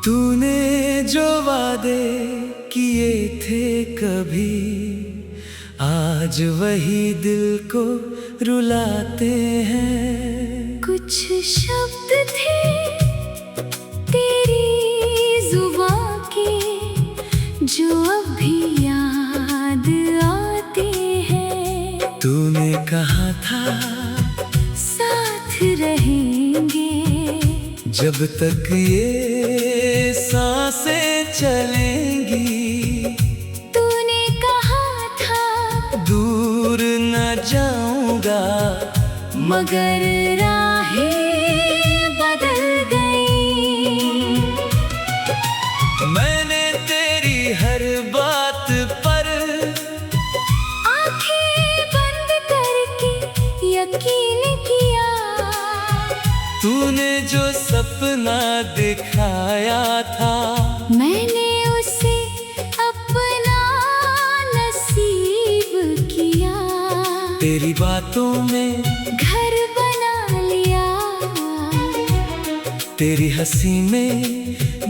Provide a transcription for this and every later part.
तूने जो वादे किए थे कभी, आज वही दिल को रुलाते हैं। कुछ शब्द थे तेरी जुबां के, जो अब भी याद आते हैं। तूने कहा था साथ रहेंगे जब तक ये सांसें चलेंगी। तूने कहा था दूर न जाऊंगा, मगर राहें बदल गई। मैंने तेरी हर बात पर आंखें बंद करके यकीन किया। तूने जो सपना दिखाया था, मैंने उसे अपना नसीब किया। तेरी बातों में घर बना लिया, तेरी हंसी में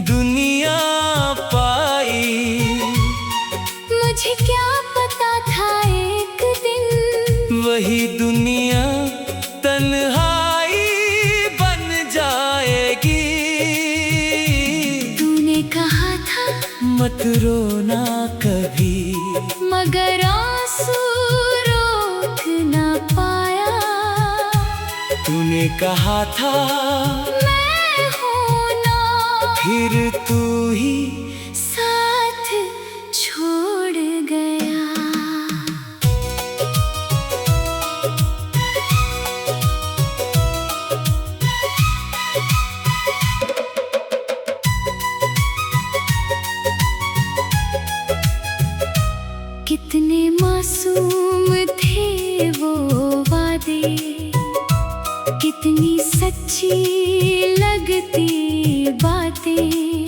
दुनिया पाई। मुझे क्या पता था एक दिन वही दुनिया तन्हाई बन जाएगी। तूने कहा था मत रोना कभी, मगर आंसू रोक न पाया। तूने कहा था मैं हूं ना, फिर तू ही साथ छोड़ गया। कितने मासूम थे वो वादे, कितनी सच्ची लगती बातें।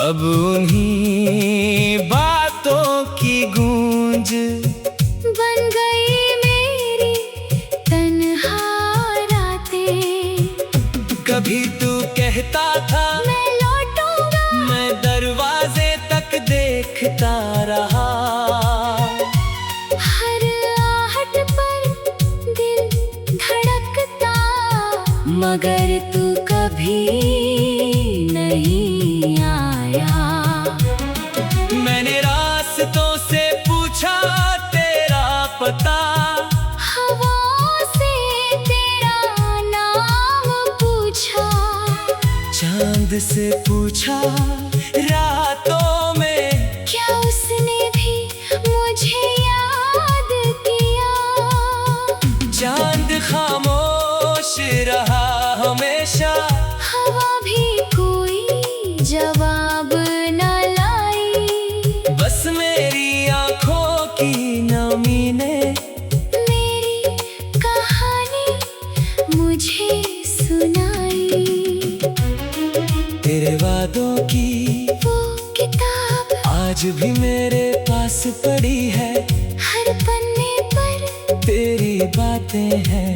अब उन्हीं बातों की गूंज बन गई मेरी तन्हा रातें। कभी तू कहता था मैं लौटूंगा, मैं दरवाजे तक देखता रहा। हर आहट पर दिल धड़कता, मगर तू कभी नहीं आया। मैंने रास्तों से पूछा तेरा पता, हवाओं से तेरा नाम पूछा। चांद से पूछा रातों में, क्या उसने भी मुझे याद किया। चांद खामोश रहा हमेशा, हवा भी कोई जवाब न लाई। बस मेरी आंखों की नमी ने मेरी कहानी मुझे सुनाई। तेरे वादों की वो किताब आज भी मेरे पास पड़ी है। हर पन्ने पर तेरी बातें हैं,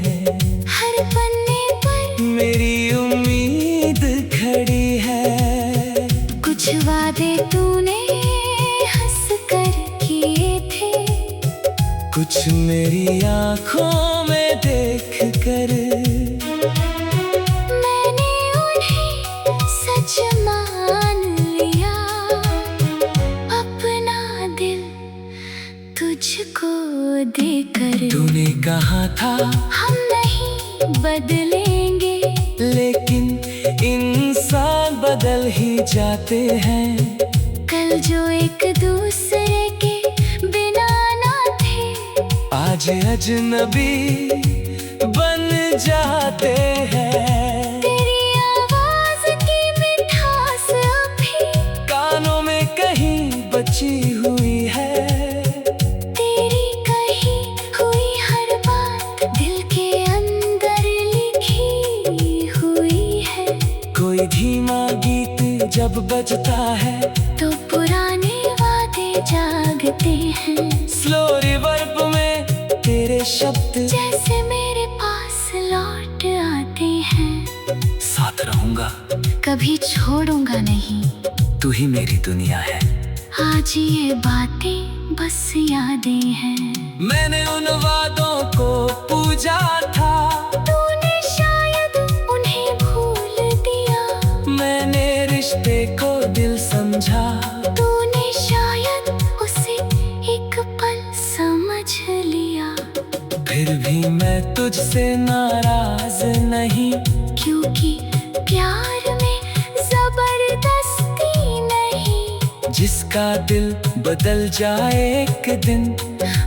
हर पन्ने पर मेरी उम्मीद खड़ी है। कुछ वादे तूने हंस कर किए थे, कुछ मेरी आंखों में देख कर। मैंने उन्हें सच मान लिया। अपना दिल तुझको देकर तूने कहा था हम नहीं बदलेंगे, लेकिन इंसान बदल ही जाते हैं। कल जो एक दूसरे के बिना ना थे, आज अजनबी बन जाते हैं। तेरी आवाज की मिठास अब ये धीमा गीत जब बजता है तो पुराने वादे जागते हैं। स्लो रिवर्ब में तेरे शब्द जैसे मेरे पास लौट आते हैं। साथ रहूंगा, कभी छोड़ूंगा नहीं, तू ही मेरी दुनिया है। आज ये बातें बस यादें हैं। मैंने उन वादों को पूजा था, तूने शायद उन्हें भूल दिया। मैंने रिश्ते को दिल समझा, तूने शायद उसे एक पल समझ लिया। फिर भी मैं तुझसे नाराज नहीं, क्योंकि प्यार में जबरदस्ती नहीं। जिसका दिल बदल जाए एक दिन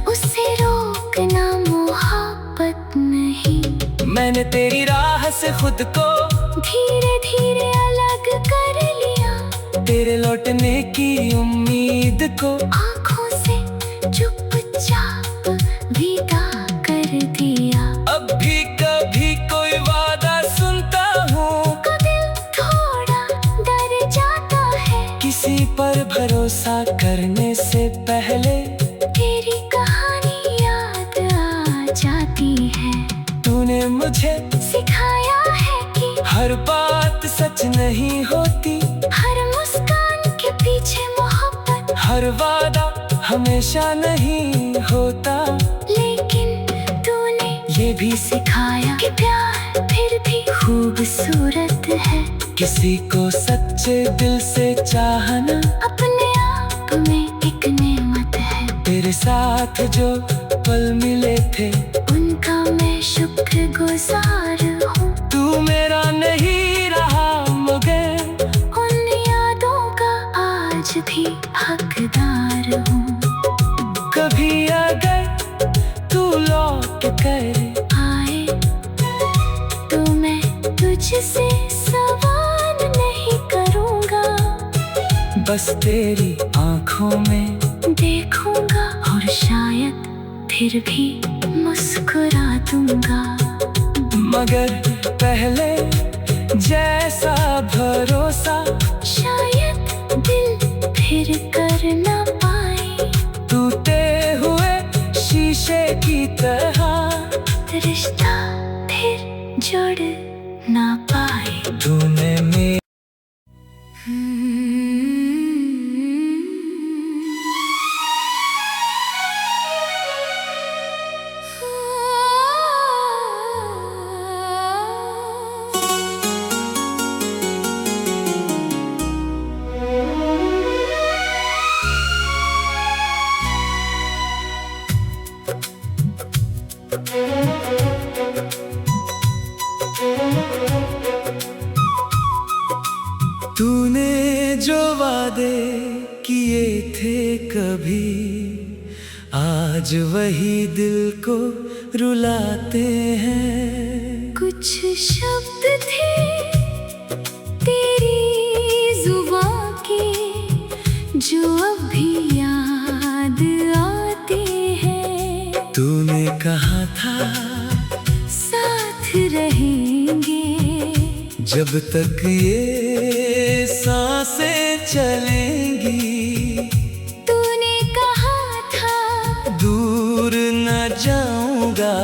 उसे रोकना मोहब्बत नहीं। मैंने तेरी राह से खुद को धीरे धीरे अलग कर लिया। तेरे लौटने की उम्मीद को आँखों से चुपचाप विदा कर दिया। अब भी कभी कोई वादा सुनता हूँ, का दिल थोड़ा डर जाता है। किसी पर भरोसा करने से पहले तेरी कहानी याद आ जाती है। तूने मुझे सिखाया है कि हर बात सच नहीं होती, हर मुस्कान के पीछे मोहब्बत। हर वादा हमेशा नहीं होता। लेकिन तूने ये भी सिखाया कि प्यार फिर भी खूबसूरत है। किसी को सच्चे दिल से चाहना अपने आप में एक नेमत है। तेरे साथ जो पल मिले थे उनका मैं शुक्रगुजार हूँ। तू मेरा नहीं रहा मगर उन यादों का आज भी हकदार हूँ। कभी अगर तू लौट कर आए तो मैं तुझसे सवाल नहीं करूँगा। बस तेरी आंखों में देखूँगा और शायद फिर भी मुस्कुरा दूँगा। मगर पहले जैसा भरोसा शायद दिल फिर कर ना पाए। टूटे हुए शीशे की तरह रिश्ता फिर जुड़ ना पाए। तूने मेरे तूने जो वादे किए थे कभी, आज वही दिल को रुलाते हैं। कुछ शब्द थे तेरी जुबां के जो अब भी याद आते हैं। तूने कहा था साथ रहेंगे जब तक ये सांसें चलेंगी। तूने कहा था दूर न जाऊंगा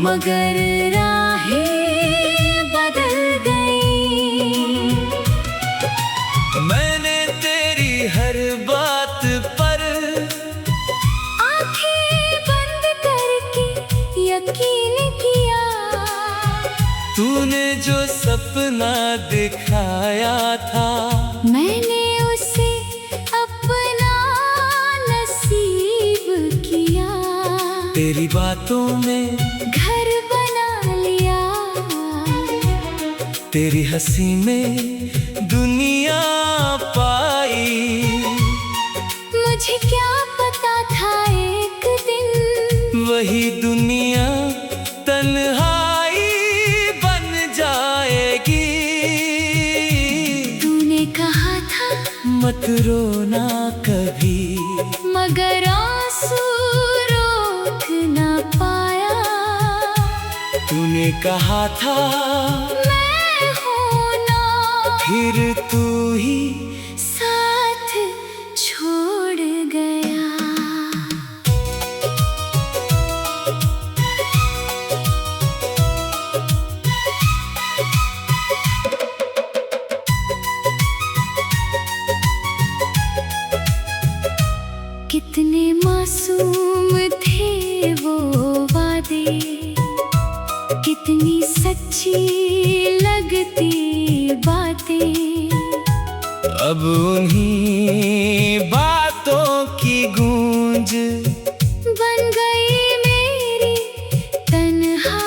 मगर राहें बदल गई। मैंने तेरी हर बात पर आंखें बंद करके यकीन किया। तूने जो सपना दिखाया था मैंने उसे अपना नसीब किया। तेरी बातों में घर बना लिया। तेरी हंसी में दुनिया पाई। मुझे क्या पता था एक दिन वही दुनिया तन्हाई बन जाएगी। तूने कहा था मत रोना कभी, मगर आंसू रोक ना पाया। तूने कहा था मैं हूँ ना फिर तू ही साथ छोड़ गया। कितने मासूम थे वो वादे, कितनी सच्ची लगती बातें। अब उन्हीं बातों की गूंज बन गई मेरी तन्हा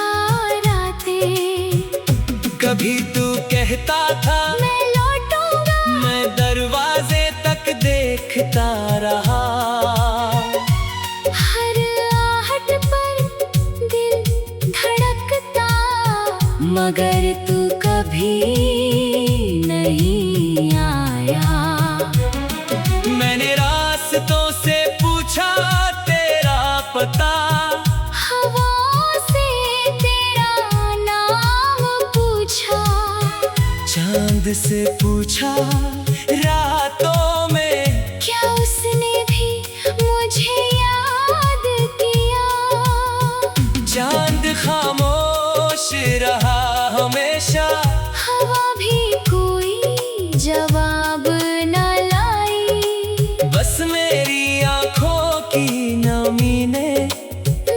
रातें। कभी तू कहता था मैं लौटूंगा, मैं दरवाजे तक देखता रहा। हर आहट पर दिल धड़कता, मगर तू कभी नहीं आया। मैंने रास्तों से पूछा तेरा पता, हवाओं से तेरा नाम पूछा, चांद से पूछा रातों में, क्या उसने भी मुझे याद किया। चांद खामोश रहा हमेशा, हवा भी कोई जवाब न लाई। बस मेरी आंखों की नमी ने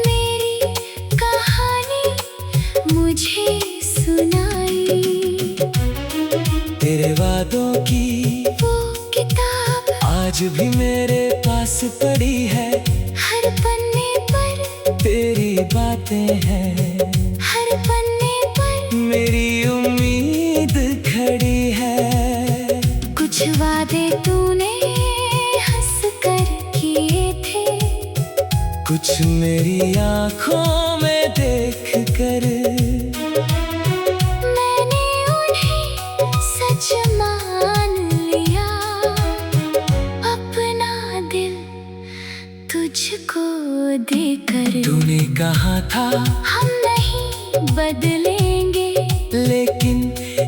मेरी कहानी मुझे सुनाई। तेरे वादों की वो किताब आज भी मेरे पास पड़ी है। हर पन्ने पर तेरी बातें हैं, हर पन्ने पर मेरी उम्मीद खड़ी है। कुछ वादे तूने हंस कर किए थे, कुछ मेरी आंखों में देख कर। मैंने उन्हें सच मान लिया। अपना दिल तुझको देकर तूने कहा था हम नहीं बदलेंगे, लेकिन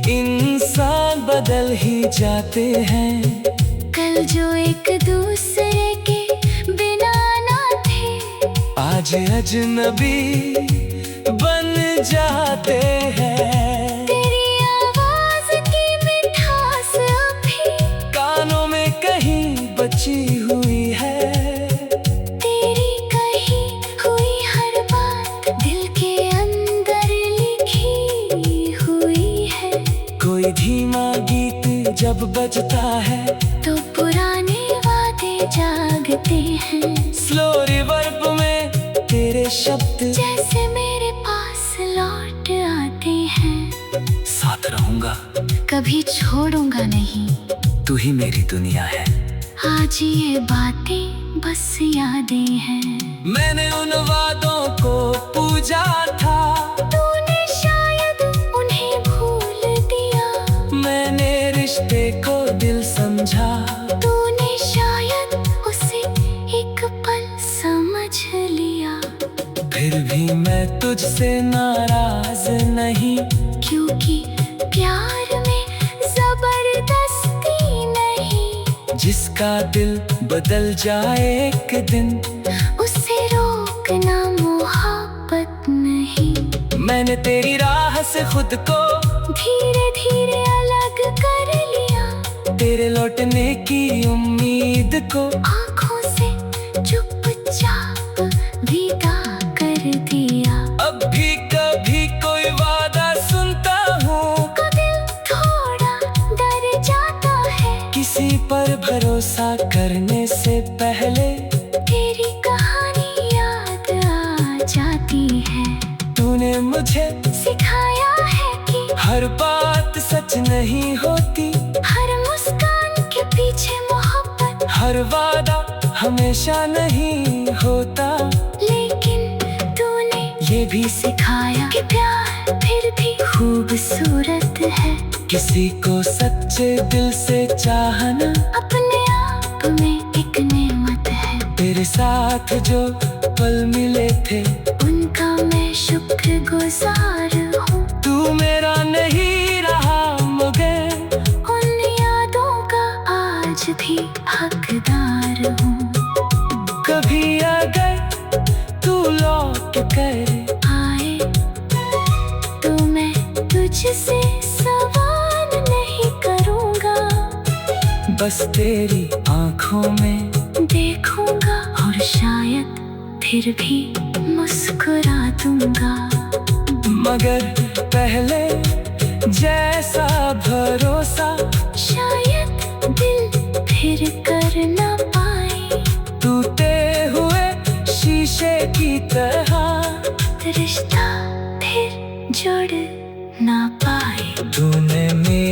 इंसान बदल ही जाते हैं। कल जो एक दूसरे के बिना ना थे, आज अजनबी बन जाते हैं। तेरी आवाज की मिठास अभी कानों में कहीं बची हुई है। तेरी कही हुई हर बात दिल के अंदर लिखी हुई है। कोई धीमा गीत जब बजता है तो पुराने वादे जागते हैं। स्लो रिवर्ब में तेरे शब्द जैसे मेरे पास लौट आते हैं। साथ रहूंगा, कभी छोड़ूंगा नहीं, तू ही मेरी दुनिया है। आज ये बातें बस यादें हैं। मैंने उन वादों को पूजा था, तूने शायद उन्हें भूल दिया। मैंने रिश्ते को दिल समझा, तूने शायद उसे एक पल समझ लिया। फिर भी मैं तुझसे नाराज नहीं, क्योंकि प्यार में जबरदस्ती नहीं। जिसका दिल बदल जाए एक दिन, उसे रोकना मोहब्बत नहीं। मैंने तेरी राह से खुद को धीरे धीरे अलग कर लिया। तेरे लौटने की उम्मीद को आँखों से चुपचाप विदा कर दिया। अब भी कभी कोई वादा सुनता हूँ, का दिल थोड़ा डर जाता है। किसी पर भरोसा करने से पहले तेरी कहानी याद आ जाती है। तूने मुझे सिखाया है कि हर बात सच नहीं होती, हर मुस्कान के पीछे मोहब्बत, हर वादा हमेशा नहीं होता। लेकिन तूने ये भी सिखाया कि प्यार फिर भी खूबसूरत है। किसी को सच्चे दिल से चाहना अपने आप में एक नेमत है। तेरे साथ जो पल मिले थे उनका मैं शुक्रगुजार हूँ। तू मेरा नहीं रहा मगर भी हकदार हूँ। कभी अगर तू लौट कर आए तो मैं तुझसे सवाल नहीं करूँगा, बस तेरी आंखों में देखूँगा और शायद फिर भी मुस्कुरा दूँगा। मगर पहले जैसा भरोसा शायद दिल फिर कर ना पाए, टूटे हुए शीशे की तरह रिश्ता फिर जुड़ ना पाए। तूने मेरे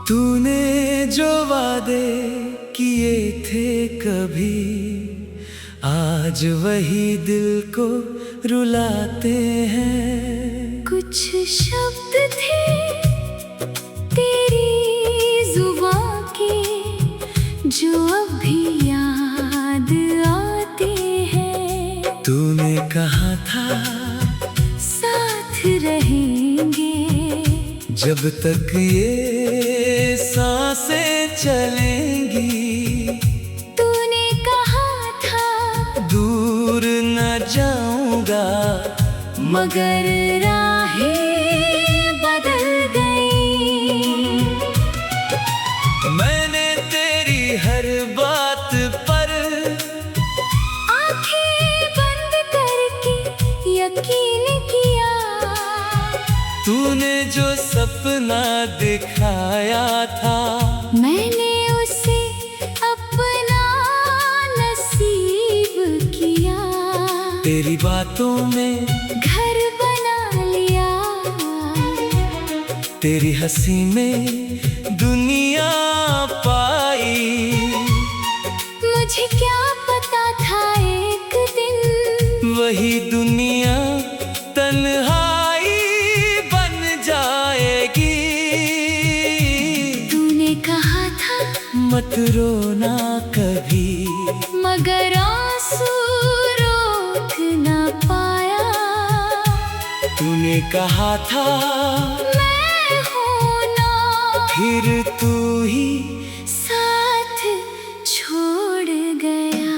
तूने जो वादे किए थे कभी, आज वही दिल को रुलाते हैं। कुछ शब्द थे तेरी जुबां के जो अब भी याद आते हैं। तूने कहा था साथ रहेंगे जब तक ये सांसें चलेंगी। तूने कहा था दूर न जाऊंगा, मगर राहें बदल गई। मैंने तेरी हर बात पर आंखें बंद करके यकीन किया। तूने जो सपना दिखाया था, मैंने उसे अपना नसीब किया। तेरी बातों में घर बना लिया, तेरी हंसी में दुनिया पाई। मुझे क्या पता था एक दिन वही दुनिया तन्हाई बन जाएगी। तूने कहा था मत रोना कभी, मगर आंसू रोक ना पाया। तूने कहा था मैं हूँ ना, फिर तू ही साथ छोड़ गया।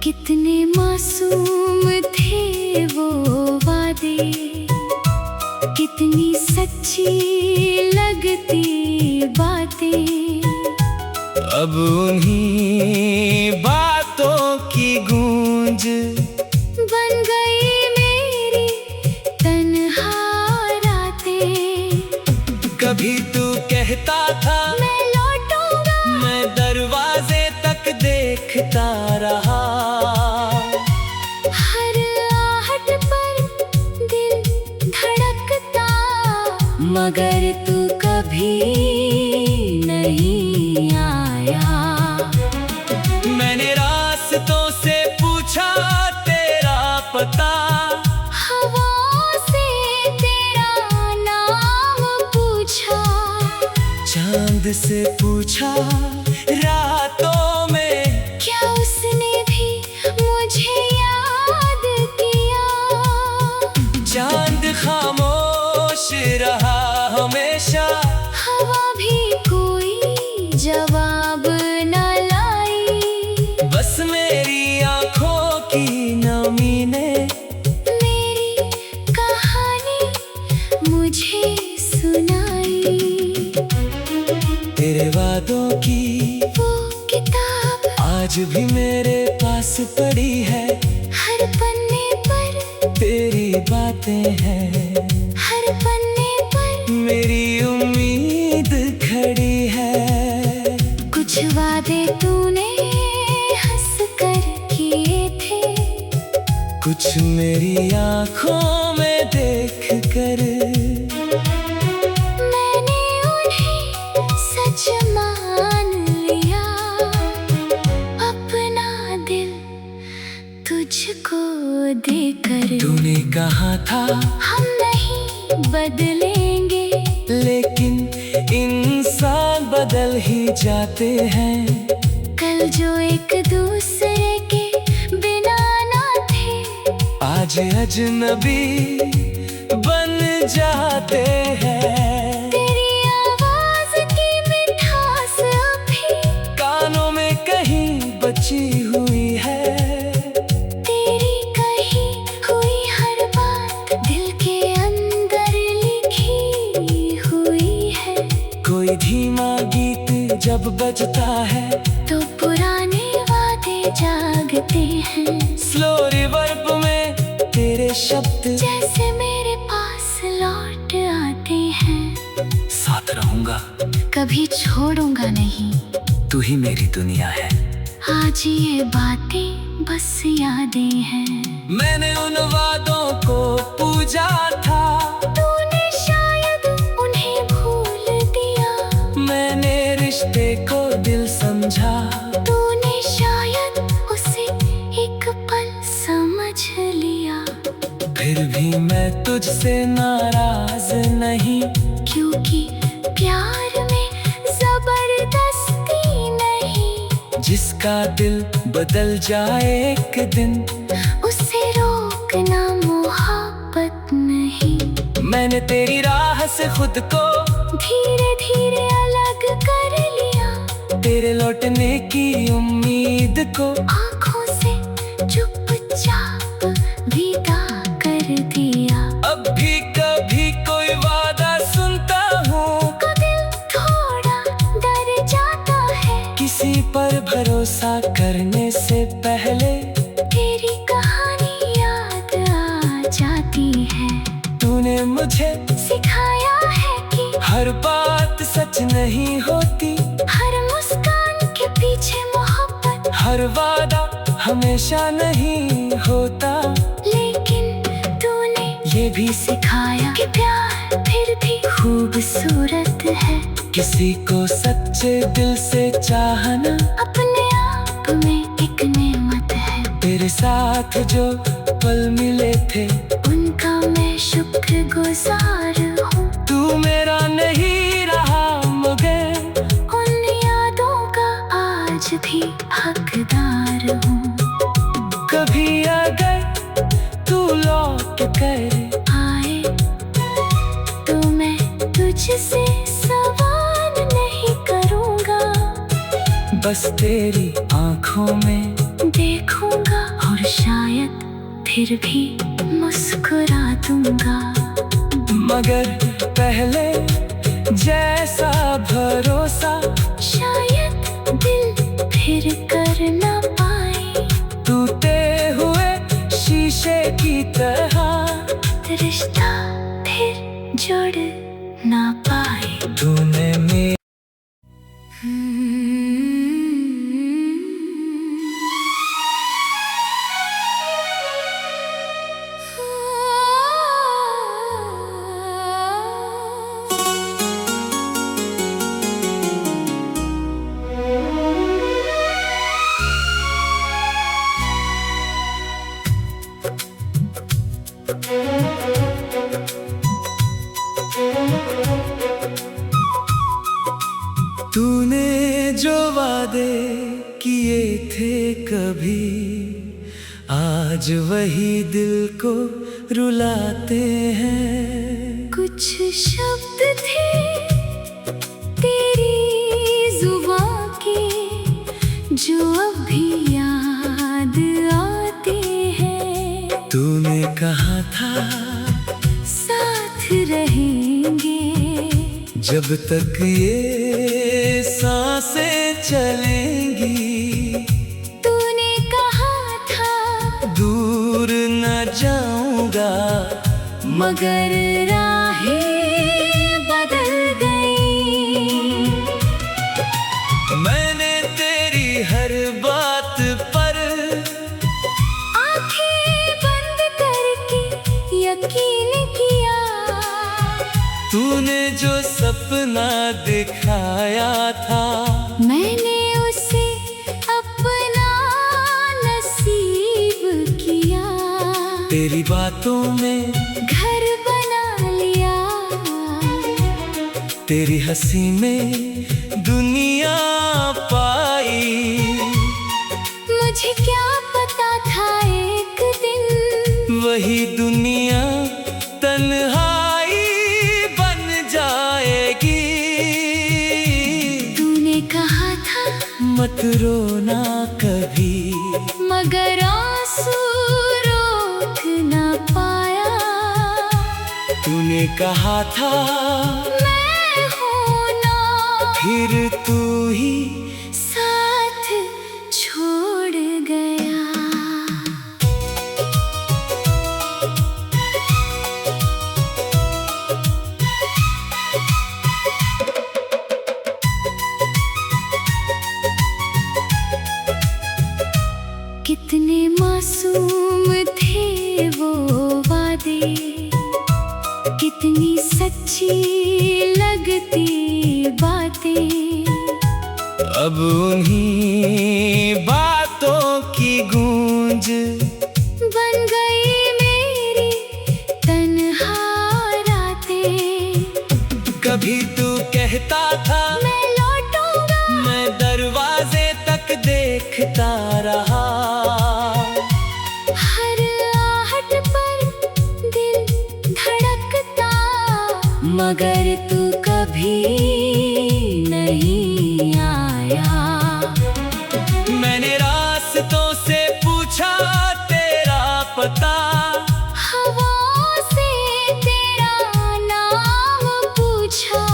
कितने मासूम थे वो वादे, कितनी सच्ची लगती बातें। अब उन्हीं बातों की गूंज बन गई मेरी तन्हा रातें। कभी तू कहता था मैं लौटूंगा, मैं दरवाजे तक देखता रहा। हर आहट पर दिल धड़कता, मगर तू कभी नहीं आया। मैंने रास्तों से पूछा तेरा पता, हवाओं से तेरा नाम पूछा। चांद से पूछा रातों में, क्या उसने भी मुझे याद किया? चांद खामोश रहा हमेशा, हवा भी कोई जवाब न लाई। बस मेरी आंखों की नमी ने मेरी कहानी मुझे सुनाई। तेरे वादों की वो किताब आज भी मेरे पास पड़ी है। हर पन्ने पर तेरी बातें हैं, हर पन्ने पर मेरी उम्मीद खड़ी है। कुछ कुछ वादे तूने हंस कर किए थे, कुछ मेरी आंखों में देख कर मैंने उन्हें सच मान लिया। अपना दिल तुझको देकर तूने कहा था हम नहीं बदलेंगे, लेकिन इंसान बदल ही जाते हैं। कल जो एक दूसरे के बिना ना थे, आज अजनबी बन जाते हैं। तेरी आवाज की मिठास अभी कानों में कहीं बची हुई है। तेरी कही हुई हर बात दिल के अंदर लिखी हुई है। कोई धीमा गीत जब बजता है तो पुराने वादे जागते हैं, स्लो रिवर्ब में तेरे शब्द जैसे मेरे पास लौट आते हैं। साथ रहूंगा, कभी छोड़ूंगा नहीं, तू ही मेरी दुनिया है। आज ये बातें बस यादें हैं। मैंने उन वादों को पूजा था, तूने शायद उन्हें भूल दिया। मैंने रिश्ते को दिल समझा, तूने शायद उसे एक पल समझ लिया। फिर भी मैं तुझसे नाराज नहीं, क्योंकि प्यार में जबरदस्ती नहीं। जिसका दिल बदल जाए एक दिन, उसे रोकना मोहब्बत नहीं। मैंने तेरी राह से खुद को धीरे धीरे अलग कर लिया, तेरे लौटने की उम्मीद को आँखों से चुपचाप विदा कर दिया। अब भी कभी कोई वादा सुनता हूँ, को दिल थोड़ा डर जाता है। किसी पर भरोसा करने से पहले तेरी कहानी याद आ जाती है। तूने मुझे सिखाया है कि हर बात सच नहीं होती, हर मुस्कान के पीछे मोहब्बत, हर वादा हमेशा नहीं होता। लेकिन तूने ये भी सिखाया कि प्यार फिर भी खूबसूरत है। किसी को सच्चे दिल से चाहना अपने आप में एक नेमत है। तेरे साथ जो पल मिले थे, उनका मैं शुक्रगुजार हूँ। तू मेरा नहीं रहा मगर उन यादों का आज भी हकदार हूँ। कभी अगर तू लौट कर आए तो मैं तुझसे सवाल नहीं करूँगा, बस तेरी आंखों में देखूँगा और शायद फिर भी मुस्कुरा दूँगा। मगर पहले जैसा भरोसा शायद दिल फिर कर ना पाए, टूटे हुए शीशे की तरह रिश्ता फिर जुड़ ना पाए। तूने मेरे तूने जो वादे किए थे कभी, आज वही दिल को रुलाते हैं। कुछ शब्द थे तेरी जुबां के जो अब भी याद आते हैं। तूने कहा था साथ रहेंगे जब तक ये सांसें चलेंगी। तूने कहा था दूर न जाऊंगा, मगर राहें बदल गई। मैंने सपना दिखाया था। मैंने उसे अपना नसीब किया, तेरी बातों में घर बना लिया, तेरी हंसी में दुनिया पाई। मुझे क्या पता था एक दिन वही दुनिया तन्हाई बन जाएगी। तूने कहा था मत रोना कभी, मगर आंसू रोक न पाया। तूने कहा था मैं हूं ना, फिर तू ही साथ छोड़ गया। कितने मासूम थे वो वादे, कितनी सच्ची लगती बातें। अब उन्हीं बातों की गूंज बन गई मेरी तन्हा रातें। कभी तू कहता था मैं लौटूंगा, मैं दरवाजे तक देखता रहा। हर आहट पर दिल धड़कता, मगर तू कभी नहीं आया। मैंने रास्तों से पूछा तेरा पता, हवाओं से तेरा नाम पूछा,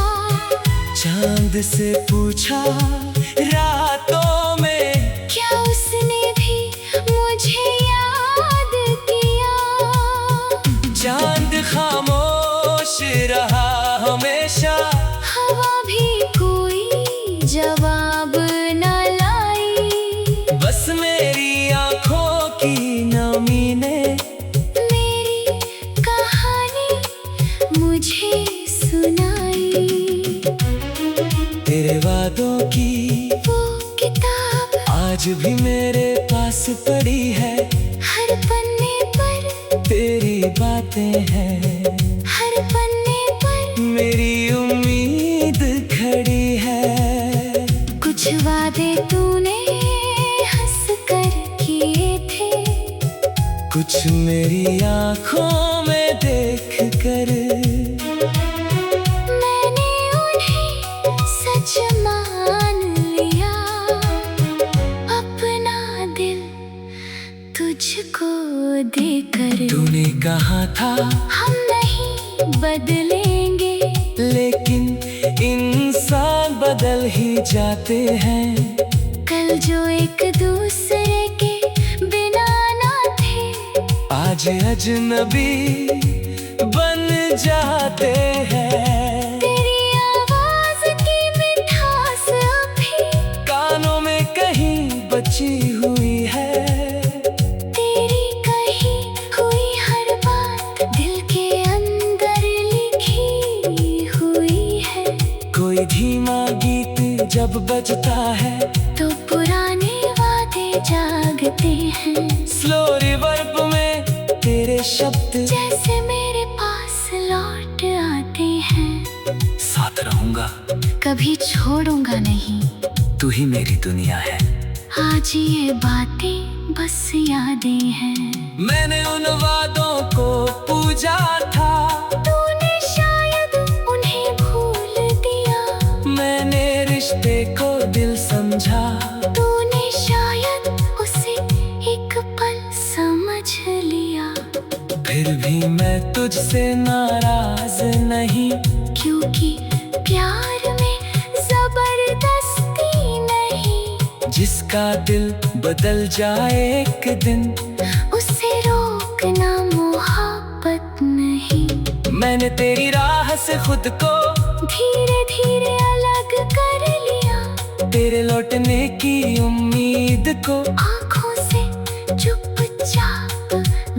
चांद से पूछा रातों में। क्या उसने भी मुझे याद किया? चांद खामोश रहा हमेशा, हवा भी कोई जवाब न लाई। बस मेरी आंखों की नमी ने मेरी कहानी मुझे सुनाई। तेरे वादों की वो किताब आज भी मेरे पास पड़ी है। हर पन्ने पर तेरी बातें हैं, हर पन्ने पर मेरी उम्मीद खड़ी है। कुछ वादे तूने हंस कर किए थे, कुछ मेरी आंखों में देख कर। मैंने उन्हें सच मान लिया। अपना दिल तुझको देकर तूने कहा था हम नहीं बदलेंगे, लेकिन इंसान बदल ही जाते हैं। कल जो एक दूसरे के बिना ना थे, आज अजनबी बन जाते हैं। तेरी आवाज की मिठास अभी कानों में कहीं बची हुई है। तेरी कही हुई हर बात दिल के अंदर लिखी हुई है। कोई धीमा गीत जब बजता है तो पुराने वादे जागते हैं, स्लो रिवर्ब में तेरे शब्द जैसे मेरे पास लौट आते हैं। साथ रहूंगा, कभी छोड़ूंगा नहीं, तू ही मेरी दुनिया है। आज ये बातें बस यादें हैं। मैंने उन वादों को पूजा था, तूने शायद उन्हें भूल दिया। मैंने रिश्ते को दिल समझा। तूने शायद उसे एक पल समझ लिया। फिर भी मैं तुझसे नाराज नहीं, क्योंकि प्यार में जबरदस्ती नहीं। जिसका दिल बदल जाए एक दिन, उसे रोकना मोहब्बत नहीं। मैंने तेरी राह से खुद को धीरे धीरे अलग कर लिया। तेरे लौटने की उम्मीद को आंखों से चुपचाप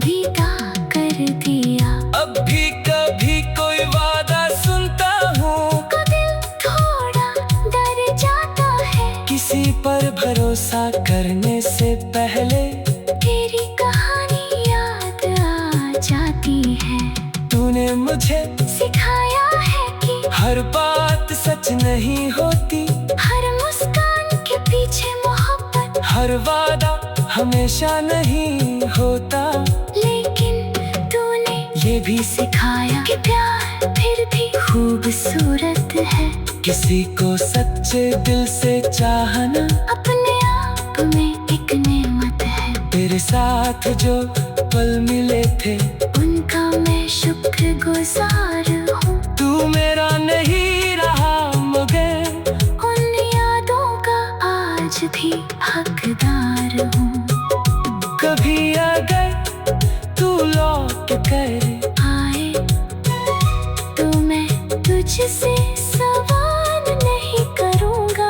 विदा कर दिया। अब भी कभी कोई वादा सुनता हूँ, दिल किसी पर भरोसा करने से पहले तेरी कहानी याद आ जाती है। तूने मुझे सिखाया है कि हर बात सच नहीं होती, हर मुस्कान के पीछे मोहब्बत, हर वादा हमेशा नहीं होता। लेकिन तूने ये भी सिखाया कि प्यार फिर भी खूबसूरत है। किसी को सच्चे दिल से चाहना अपने आप में एक नेमत है। तेरे साथ जो पल मिले थे उनका मैं शुक्रगुजार हूँ। तू मेरा नहीं रहा मगर उन यादों का आज भी हकदार हूँ। कभी अगर तू लौट कर आए तो मैं तुझसे सवाल नहीं करूँगा,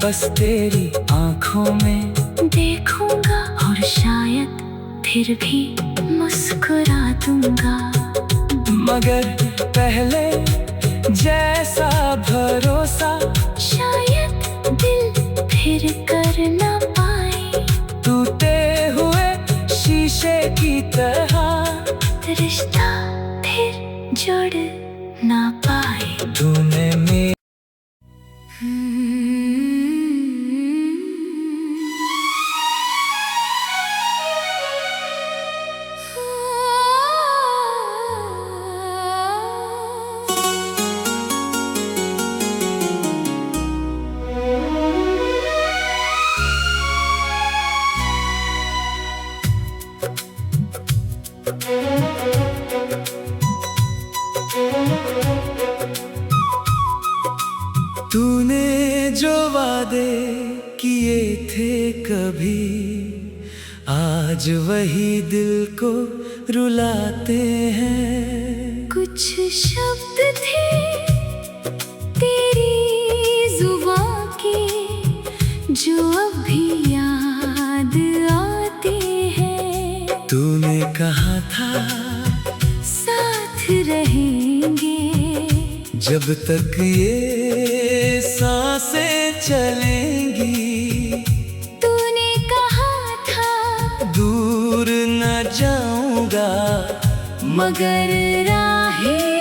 बस तेरी आंखों में देखूँगा और शायद फिर भी मुस्कुरा दूँगा। मगर पहले जैसा भरोसा शायद दिल फिर कर ना पाए। टूटे हुए शीशे की तरह रिश्ता फिर जुड़ ना पाए। तूने मेरे तूने जो वादे किए थे कभी, आज वही दिल को रुलाते हैं। कुछ शब्द थे तेरी जुबां के जो अब भी याद आते हैं। तूने कहा था साथ रहेंगे जब तक ये सांसें चलेंगी। तूने कहा था दूर न जाऊंगा मगर राहें